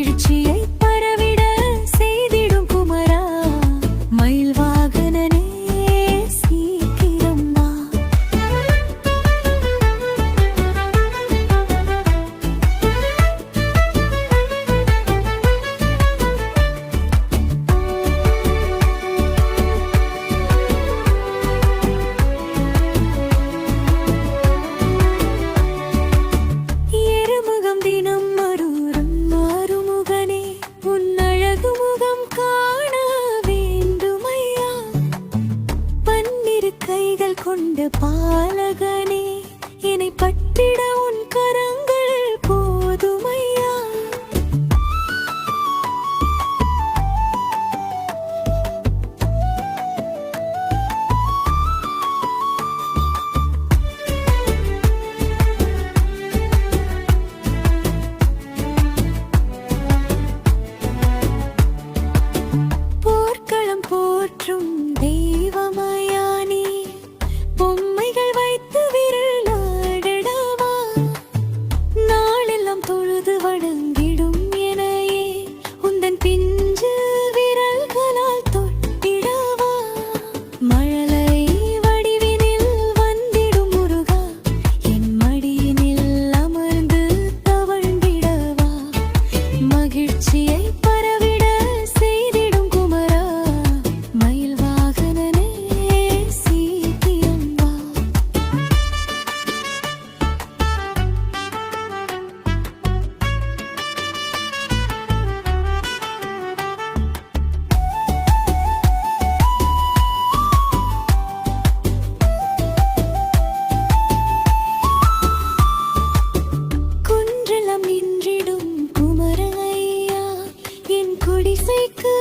மகிழ்ச்சியை பரவிட செய்திடும் குமரா மயில் வாகனனே சீக்கிரம் வா. எருமுகம் தினம் மறுரும் மறுமுகனே உன் அழகு முகம் காண வேண்டுமையா. பன்னிரு கைகள் கொண்ட பாலகனே என்னை பற்றிட உன் கரங்கள் போதுமையா. போர்க்களம் போற்றும் தெய்வமயானி பொம்மைகள் வைத்து விரல் ஆடடவா. நாளெல்லாம் தொழுது வணங்கிடும் எனையே உந்தன் பிஞ்சு விரல்களால் தொட்டிடவா. மழலை வடிவினில் வந்திடும் முருகா என் மடியினில் அமர்ந்து தவழ்ந்திடவா. மகிழ்ச்சியை பரவிட செய்திடும் குமரா மயில் வாகனனே சீக்கிரம் வா. குன்றெல்லாம் நின்றிடும் குமரையா என் குடிசைக்கு